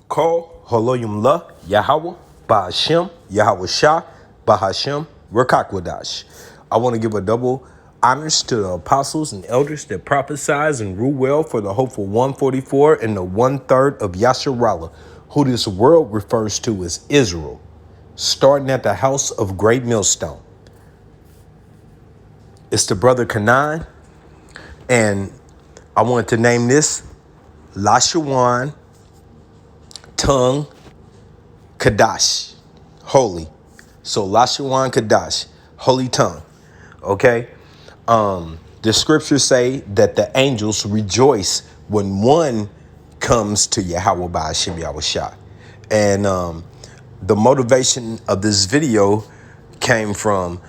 Call Haloyum La Yahweh Ba'Hashem Yahweh Shah Ba'Hashem QaDash. I want to give a double honors to the apostles and elders that prophesize and rule well for the hopeful 144 and the 1/3 of Yasharallah, who this world refers to as Israel, starting at the house of Great Millstone. It's the brother Canaan, and I wanted to name this LaShaWan QaDash, holy. So LaShaWan QaDash, holy tongue. Okay. The scriptures say that the angels rejoice when one comes to Yahweh Ba'Hashem Yahweh Shah. And the motivation of this video came from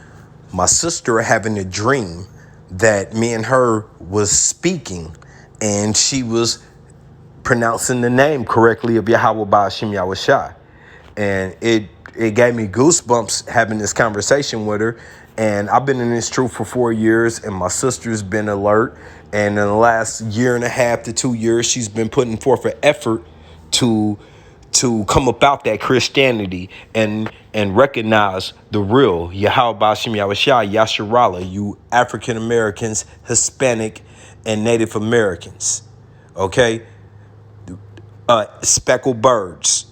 my sister having a dream that me and her was speaking, and she was pronouncing the name correctly of Yahweh Ba'Hashem Yahweh Shah. And it gave me goosebumps having this conversation with her. And I've been in this truth for 4 years, and my sister's been alert. And in the last 1.5 to 2 years, she's been putting forth an effort to come about that Christianity and recognize the real Yahweh Ba'Hashem Yahweh Shah, Yasharallah, you African Americans, Hispanic, and Native Americans. Okay? Speckled birds,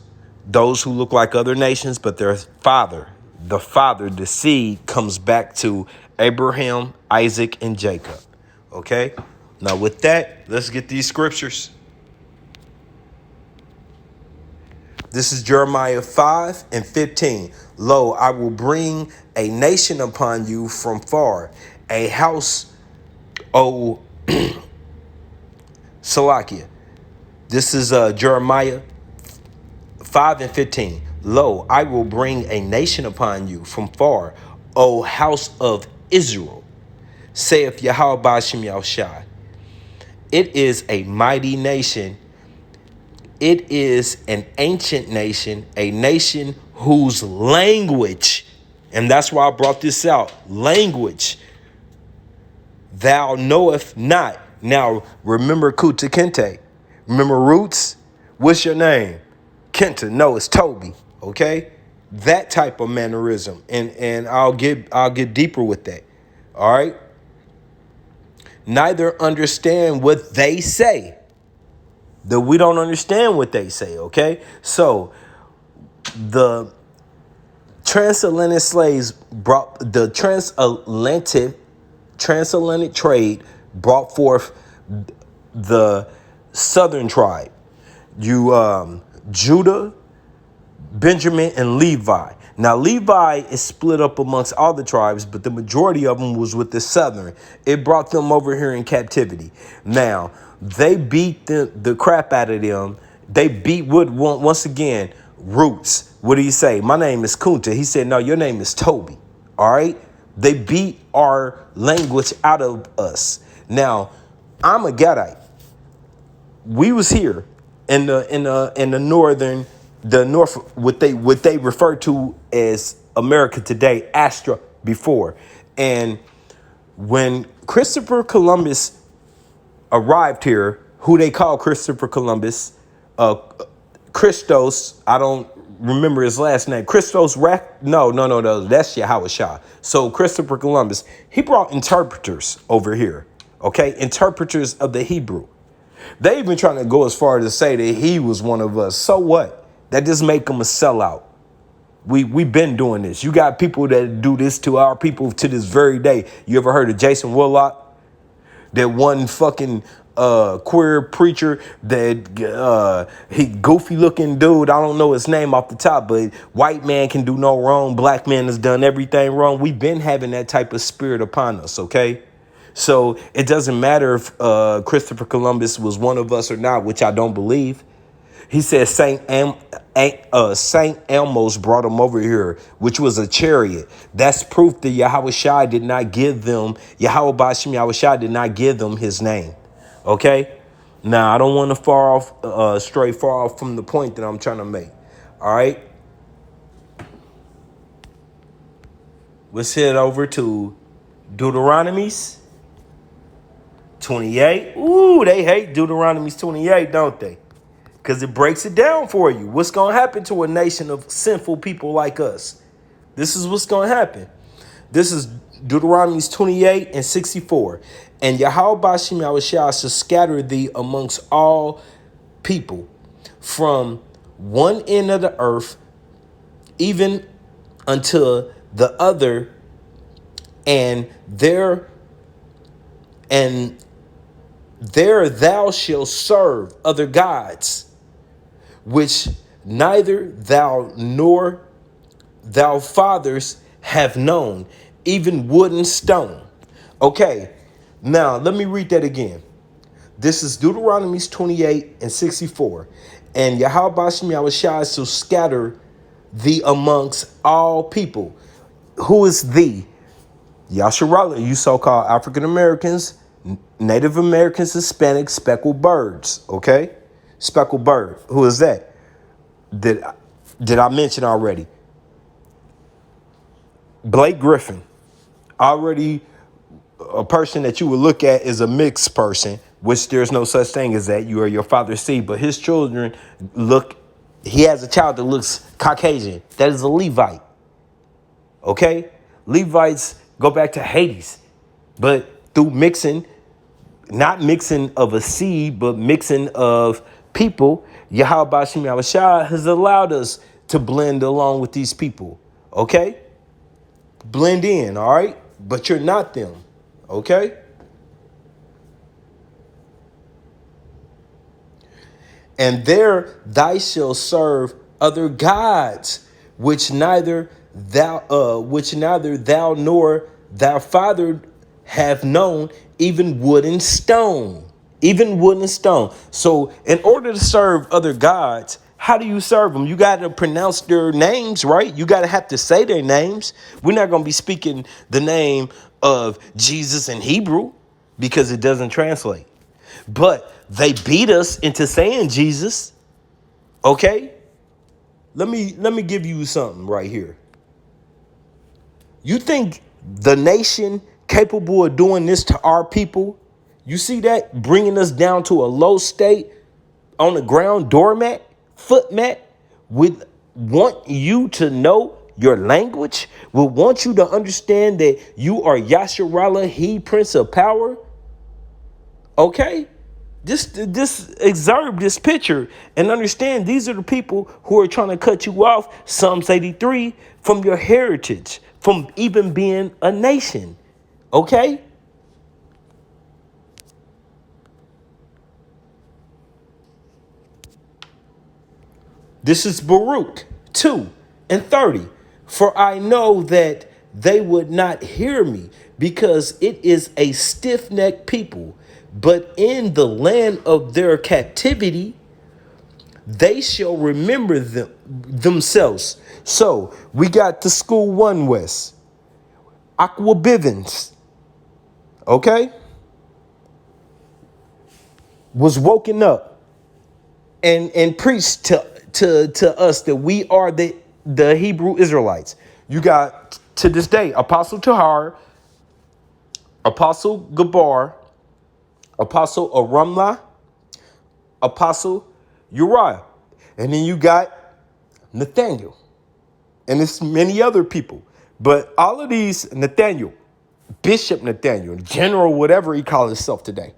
those who look like other nations, but their father, the seed comes back to Abraham, Isaac, and Jacob. Okay? Now with that, let's get these scriptures. This is Jeremiah 5:15. Lo, I will bring a nation upon you from far, a house, O Salakia. This is Jeremiah 5:15. Lo, I will bring a nation upon you from far, O house of Israel, saith Yahweh Ba'Hashem Yahweh Shah. It is a mighty nation. It is an ancient nation, a nation whose language, and that's why I brought this out, language, thou knoweth not. Now, remember Kuta Kente. Remember Roots? What's your name? Kenta. No, it's Toby. Okay? That type of mannerism. And I'll get deeper with that. All right? Neither understand what they say. That we don't understand what they say, okay? So the transatlantic slaves brought the transatlantic trade brought forth the southern tribe. Judah, Benjamin, and Levi. Now, Levi is split up amongst all the tribes, but the majority of them was with the southern. It brought them over here in captivity. Now, they beat the crap out of them. They beat Wood once again. Roots. What do you say? My name is Kunta. He said, no, your name is Toby. All right. They beat our language out of us. Now, I'm a Gadite. We was here in the north, what they refer to as America today, Astra before. And when Christopher Columbus arrived here, who they call Christopher Columbus, Christos, I don't remember his last name. Christos No, that's Yahweh Shah. So Christopher Columbus, he brought interpreters over here, okay? Interpreters of the Hebrew. They even trying to go as far as to say that he was one of us. So what? That just make him a sellout. We've been doing this. You got people that do this to our people to this very day. You ever heard of Jason Willock? That one fucking queer preacher that he goofy looking dude. I don't know his name off the top, but white man can do no wrong. Black man has done everything wrong. We've been having that type of spirit upon us, okay? So it doesn't matter if Christopher Columbus was one of us or not, which I don't believe. He said Saint Elmo's brought him over here, which was a chariot. That's proof that Yahweh Shai did not give them, Yahweh Ba'Hashem Yahweh Shai did not give them his name. Okay? Now, I don't want to stray far off from the point that I'm trying to make. All right? Let's head over to Deuteronomy's 28. Ooh, they hate Deuteronomy's 28, don't they? because it breaks it down for you. What's going to happen to a nation of sinful people like us? This is what's going to happen. This is Deuteronomy 28 and 64. And Yahweh Bashim Yahushua shall scatter thee amongst all people from one end of the earth even unto the other, and there thou shalt serve other gods, which neither thou nor thou fathers have known, even wood and stone. Okay, now let me read that again. This is Deuteronomy 28 and 64. And Yahweh Bashim Yahushua shall scatter thee amongst all people. Who is thee? Yasharala, you so-called African Americans, Native Americans, Hispanics, speckled birds. Okay, speckled bird. Who is that? Did I mention already? Blake Griffin, already a person that you would look at as a mixed person, which there's no such thing as that. You are your father's seed, but his children he has a child that looks Caucasian. That is a Levite. Okay? Levites go back to Hades, but through mixing, not mixing of a seed, but mixing of people, Yahweh Bashim Yahushua has allowed us to blend along with these people. Okay? Blend in, all right? But you're not them. Okay? And there thou shalt serve other gods, which neither thou nor thy father have known, even wood and stone. Even wood and stone. So in order to serve other gods, how do you serve them? You got to pronounce their names, right? You got to have to say their names. We're not going to be speaking the name of Jesus in Hebrew because it doesn't translate. But they beat us into saying Jesus. Okay? Let me give you something right here. You think the nation capable of doing this to our people? You see that? Bringing us down to a low state on the ground, doormat, footmat, would want you to know your language, would want you to understand that you are Yasharallah, he Prince of Power. Okay? Just observe this picture and understand these are the people who are trying to cut you off, Psalms 83, from your heritage, from even being a nation. Okay? This is Baruch 2 and 30. For I know that they would not hear me, because it is a stiff-necked people. But in the land of their captivity, they shall remember themselves. So we got the school 1 West, Aqua Bivens, okay, was woken up and preached to us that we are the Hebrew Israelites. You got, to this day, Apostle Tahar, Apostle Gabar, Apostle Aramla, Apostle Uriah. And then you got Nathaniel. And there's many other people. But all of these, Nathaniel, Bishop Nathaniel, General, whatever he calls himself today.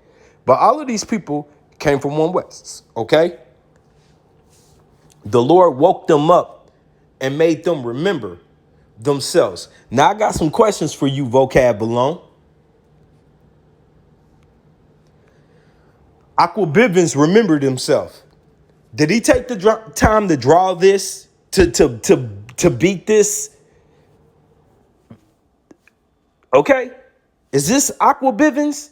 But all of these people came from 1 West, okay? The Lord woke them up and made them remember themselves. Now, I got some questions for you, Vocab Balone. Aqua Bivens remembered himself. Did he take the time to draw this, to beat this? Okay. Is this Aqua Bivens?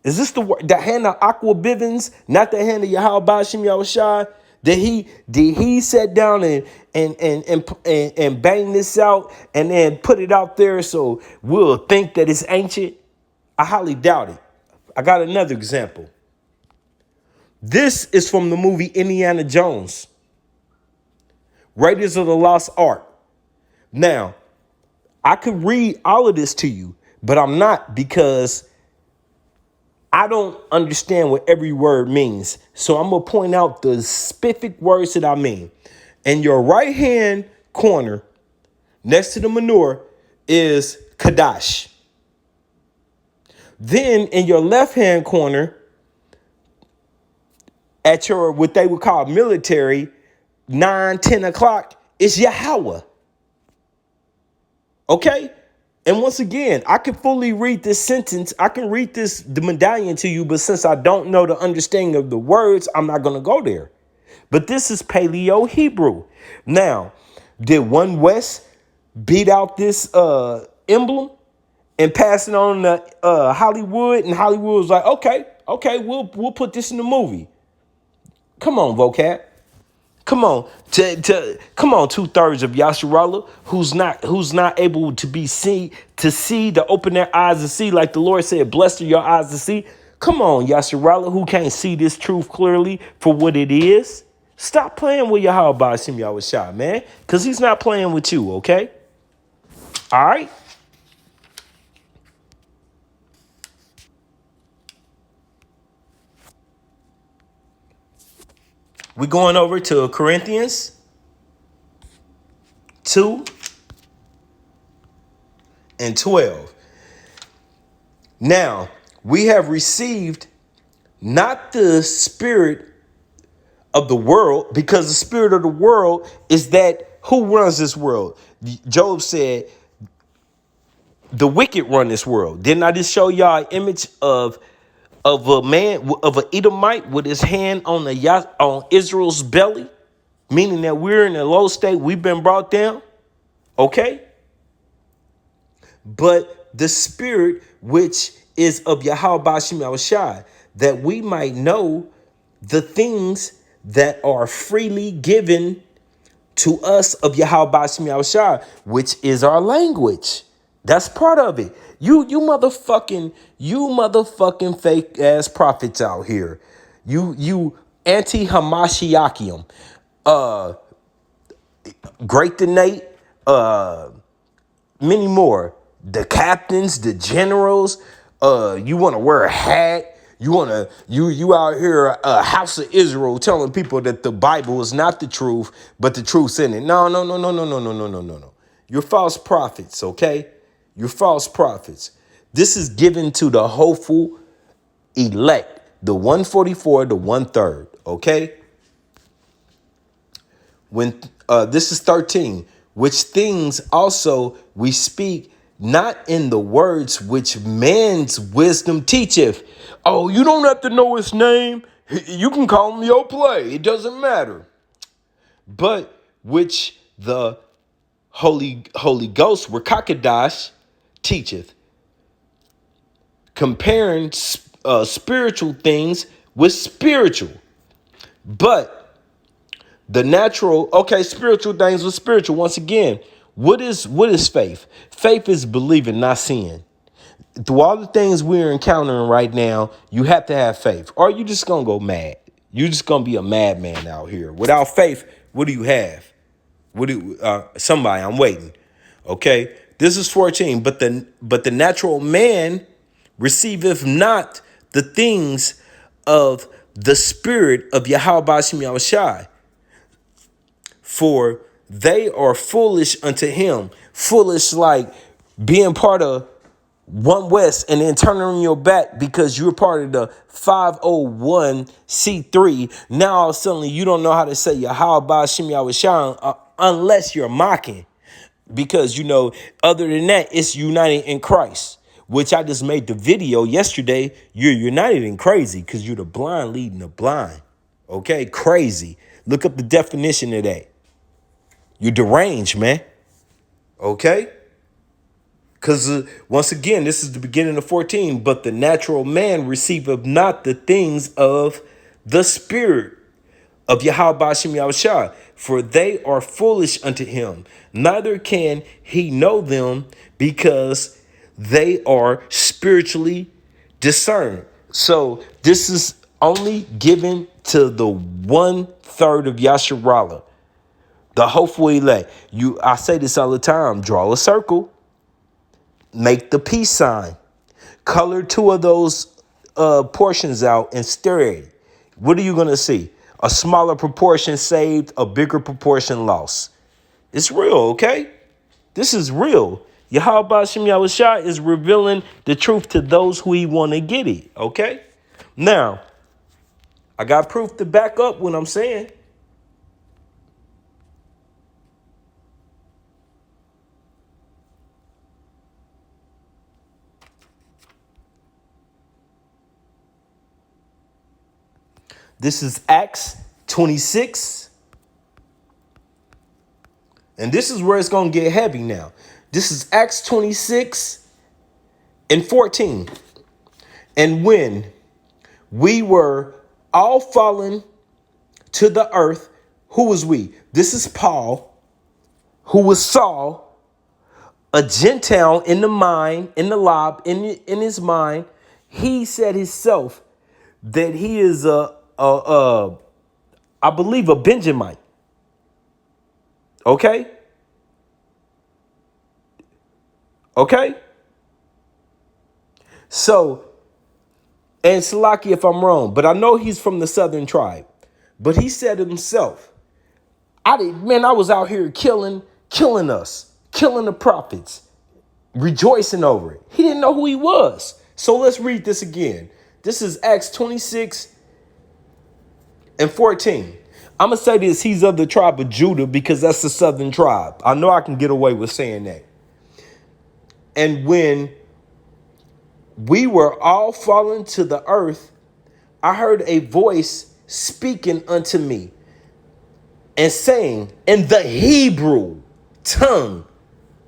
Is this the hand of Aqua Bivens, not the hand of Yahweh Bashim Yahushua? Did he sit down and bang this out and then put it out there so we'll think that it's ancient? I highly doubt it. I got another example. This is from the movie Indiana Jones, Raiders of the Lost Ark. Now, I could read all of this to you, but I'm not, because I don't understand what every word means. So I'm going to point out the specific words that I mean. In your right hand corner, next to the manure, is QaDash. Then in your left hand corner, at your what they would call military, 9, 10 o'clock, is Yahweh. Okay? And once again, I can fully read this sentence. I can read the medallion to you, but since I don't know the understanding of the words, I'm not going to go there. But this is Paleo Hebrew. Now, did One West beat out this emblem and pass it on to Hollywood? And Hollywood was like, okay, we'll put this in the movie. Come on, vocab. Come on, come on, 2/3 of Yasharallah who's not able to see, to open their eyes and see, like the Lord said, blessed are your eyes to see. Come on, Yasharallah, who can't see this truth clearly for what it is. Stop playing with Yahweh Ba'ashim Yahushua, man, because he's not playing with you, okay? All right? We're going over to Corinthians 2:12. Now, we have received not the spirit of the world, because the spirit of the world is that who runs this world? Job said, the wicked run this world. Didn't I just show y'all an image of a man, of an Edomite with his hand on on Israel's belly, meaning that we're in a low state, we've been brought down, okay? But the spirit which is of Yahweh Ba'ashim Yahushua, that we might know the things that are freely given to us of Yahweh Ba'ashim Yahushua, which is our language. That's part of it. You motherfucking fake ass prophets out here. You anti-Hamashiachium. Great to Nate. Many more. The captains, the generals. You want to wear a hat. You out here, House of Israel, telling people that the Bible is not the truth, but the truth's in it. No. You're false prophets, okay? You're false prophets. This is given to the hopeful elect, the 144, the 1/3, okay? When this is 13, which things also we speak, not in the words which man's wisdom teacheth. Oh, you don't have to know his name. You can call him your play. It doesn't matter. But which the Holy Ghost, QaDash, teacheth, comparing spiritual things with spiritual. But the natural, spiritual things with spiritual. Once again, what is faith? Faith is believing, not seeing. Through all the things we're encountering right now, you have to have faith, or you just gonna go mad. You're just gonna be a madman out here. Without faith, what do you have? Somebody, I'm waiting. Okay, this is 14. But the natural man receiveth not the things of the spirit of Yahweh Ba'ashim Yahushua, for they are foolish unto him. Foolish, like being part of One West and then turning on your back because you're part of the 501c3. Now all of a sudden you don't know how to say Yahweh Ba'ashim Yahushua unless you're mocking. Because, other than that, it's united in Christ, which I just made the video yesterday. You're united in crazy because you're the blind leading the blind. Okay, crazy. Look up the definition of that. You're deranged, man. Okay? Because once again, this is the beginning of 14. But the natural man receiveth not the things of the spirit of Yahweh Ba'ashim Yahushua, for they are foolish unto him. Neither can he know them because they are spiritually discerned. So this is only given to the 1/3 of Yasharallah, the hopeful elect. I say this all the time. Draw a circle. Make the peace sign. Color 2 of those portions out and stir it, what are you going to see? A smaller proportion saved, a bigger proportion lost. It's real, okay? This is real. Yahweh Shem Yahushua is revealing the truth to those who he want to get it, okay? Now, I got proof to back up what I'm saying. This is Acts 26. And this is where it's going to get heavy now. This is Acts 26 and 14. And when we were all fallen to the earth, who was we? This is Paul, who was Saul, a Gentile in the mind, in the lob, in his mind. He said himself that he is I believe a Benjamite. Okay? Okay? So, and Salaki if I'm wrong, but I know he's from the southern tribe. But he said himself, I was out here killing us, killing the prophets, rejoicing over it. He didn't know who he was. So let's read this again. This is Acts 26 and 14. I'm going to say this. He's of the tribe of Judah because that's the southern tribe. I know I can get away with saying that. And when we were all fallen to the earth, I heard a voice speaking unto me and saying in the Hebrew tongue.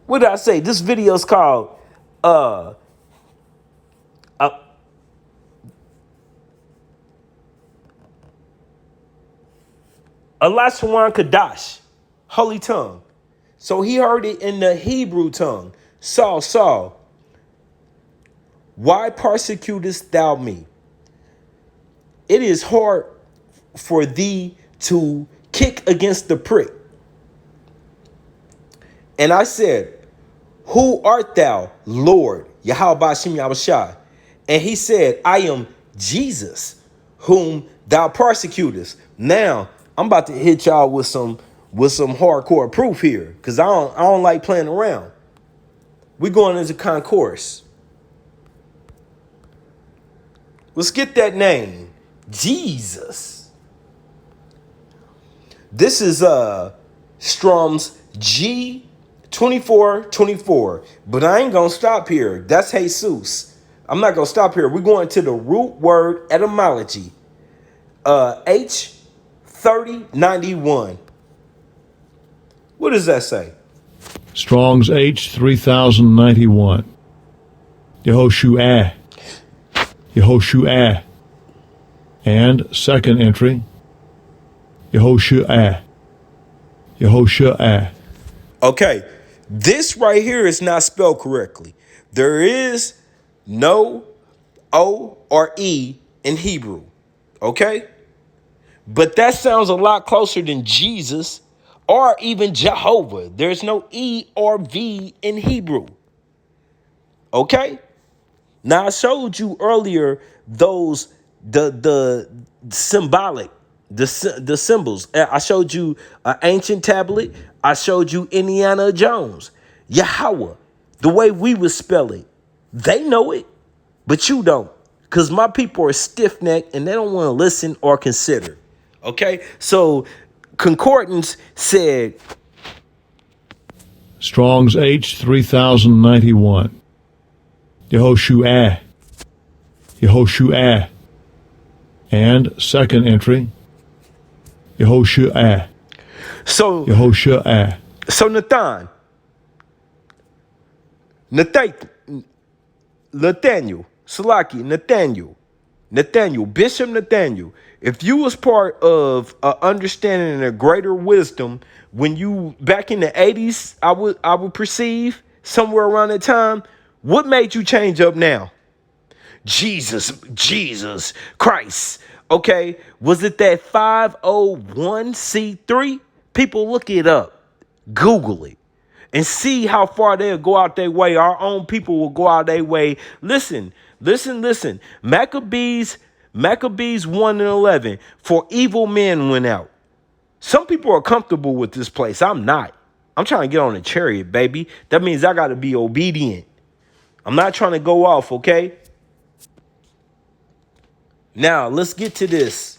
What did I say? This video is called LaShaWan QaDash, holy tongue. So he heard it in the Hebrew tongue. Saul, Saul, why persecutest thou me? It is hard for thee to kick against the prick. And I said, who art thou, Lord? Yahweh Shem Yahushua. And he said, I am Jesus, whom thou persecutest. Now, I'm about to hit y'all with some hardcore proof here, because I don't like playing around. We're going into concourse. Let's get that name. Jesus. This is Strong's G2424. But I ain't gonna stop here. That's Jesus. I'm not gonna stop here. We're going to the root word etymology. H3091. What does that say? Strong's H3091. Yehoshua. Yehoshua. And second entry, Yehoshua. Yehoshua. Okay, this right here is not spelled correctly. There is no O or E in Hebrew. Okay? But that sounds a lot closer than Jesus or even Jehovah. There's no E or V in Hebrew. Okay? Now I showed you earlier the symbolic, the symbols. I showed you an ancient tablet. I showed you Indiana Jones. Yahweh, the way we would spell it. They know it, but you don't. Because my people are stiff-necked and they don't want to listen or consider. Okay? So Concordance said, Strong's H3091. Yehoshua. Yehoshua. And second entry, Yehoshua. So Yehoshua. So Nathaniel, Salaki, Nathaniel, Bishop Nathaniel, if you was part of understanding and a greater wisdom when you back in the 80s, I would perceive somewhere around that time, what made you change up now? Jesus Christ. Okay, was it that 501c3? People, look it up, Google it, and see how far they'll go out their way. Our own people will go out their way. Listen, Listen. Maccabees 1:11. For evil men went out. Some people are comfortable with this place. I'm not. I'm trying to get on a chariot, baby. That means I got to be obedient. I'm not trying to go off, okay? Now, let's get to this.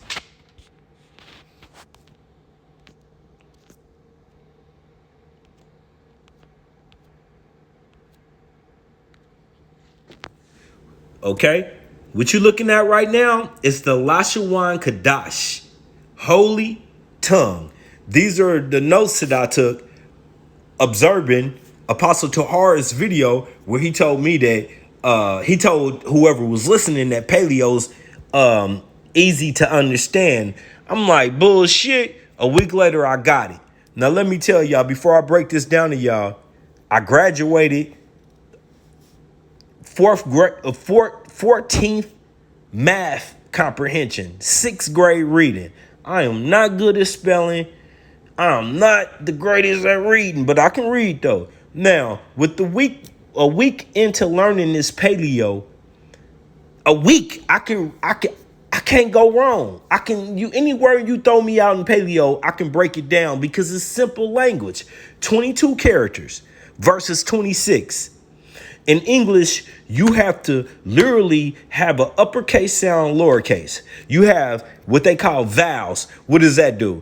Okay? What you looking at right now is the LaShaWan QaDash, holy tongue. These are the notes that I took observing Apostle Tahar's video where he told me that he told whoever was listening that paleo's easy to understand. I'm like, bullshit. A week later, I got it. Now, let me tell y'all, before I break this down to y'all, I graduated 14th math comprehension, 6th grade reading. I am not good at spelling. I'm not the greatest at reading, but I can read though. Now, with a week into learning this paleo, I can't go wrong. Any word you throw me out in paleo, I can break it down because it's simple language. 22 characters versus 26. In English, you have to literally have an uppercase sound, lowercase. You have what they call vowels. What does that do?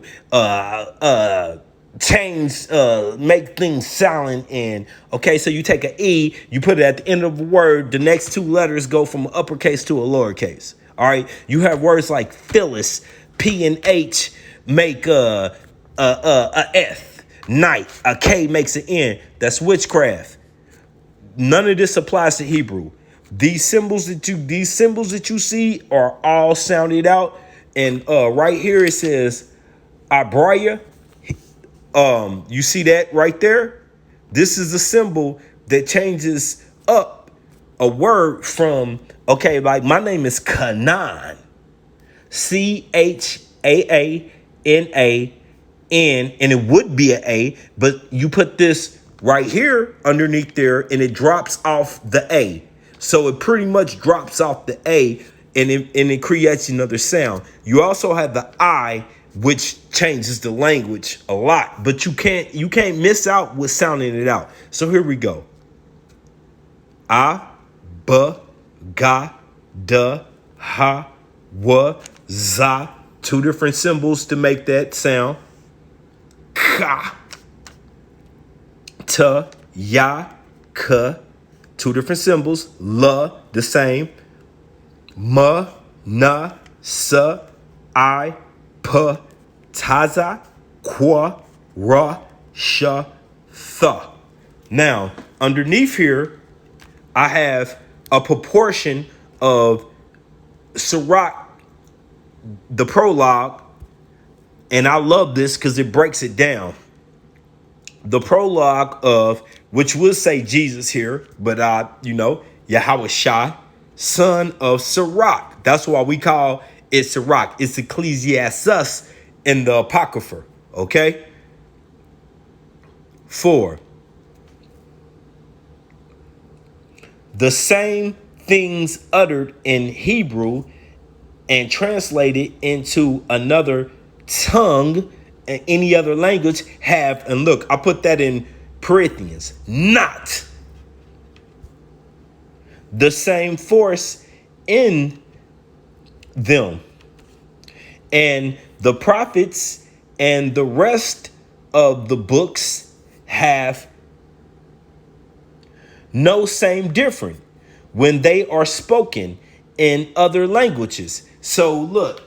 Change, make things silent. And okay, so you take an E, you put it at the end of a word. The next two letters go from uppercase to a lowercase. All right. You have words like Phyllis, P and H make a F. Night, a K makes an N. That's witchcraft. None of this applies to Hebrew. These symbols that you see are all sounded out. And right here it says Abraya. You see that right there? This is a symbol that changes up a word from, okay, like my name is Canaan. ChaanaN, and it would be an A, but you put this right here underneath there and it drops off the A. So it pretty much drops off the A and it creates another sound. You also have the I, which changes the language a lot, but you can't miss out with sounding it out. So here we go. A, B, Ga, D, Ha, Wa, Za. Two different symbols to make that sound. Ka, Ta, Ya, Ka. Two different symbols. La, the same. Ma, Na, Sa, I, Pa, Taza, Qua, Ra, Sha, Tha. Now, underneath here, I have a proportion of Sirach, the prologue, and I love this because it breaks it down. The prologue of, which will say Jesus here, but Yahweh Shai, son of Sirach. That's why we call it Sirach. It's Ecclesiastes in the Apocrypha. Okay. 4. The same things uttered in Hebrew and translated into another tongue and any other language have, and look, I put that in parentheses, not the same force in them. And the prophets and the rest of the books have no same different when they are spoken in other languages. So look,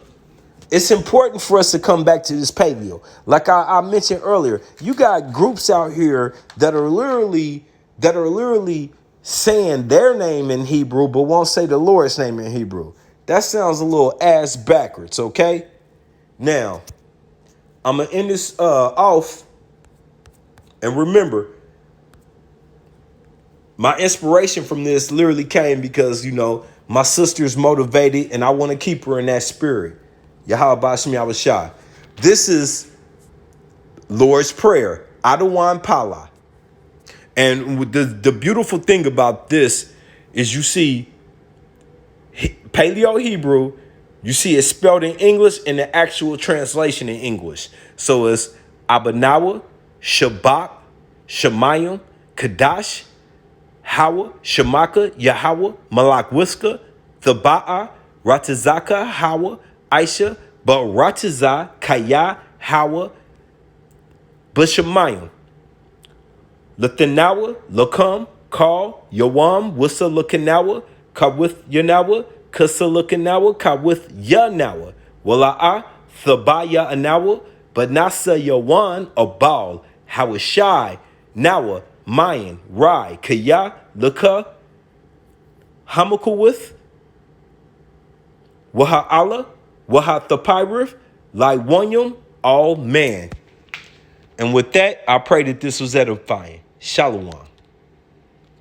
it's important for us to come back to this paleo. Like I mentioned earlier, you got groups out here that are literally saying their name in Hebrew, but won't say the Lord's name in Hebrew. That sounds a little ass backwards, okay? Now, I'm going to end this off. And remember, my inspiration from this literally came because, my sister's motivated and I want to keep her in that spirit. Yahweh Bashmi Awashai. This is Lord's Prayer. Adawan Pala. And the beautiful thing about this is you see Paleo Hebrew, you see it spelled in English and the actual translation in English. So it's Abanawa, Shabbat, Shemayim, Kadash, Hawa, Shemaka, Yahweh, Malak Whisker, Thaba'a, Ratazaka, Hawa, Aisha, Barataza, Kaya, Hawa, Bashamayim, Lathanawa, Lakam, Call, Yawam, Wissa Lakanawa, Kawith Yanawa, Kasa Lakanawa, Kawith Yanawa, Wala'a, Thabaya Anawa, Banasa Yawan, Abal, Hawashai, Nawa, Mayan, Rai, Kaya, Laka, Hamakawith, Waha'ala, Wahathapirith, Laiwanyum, all man. And with that, I pray that this was edifying. Shalom.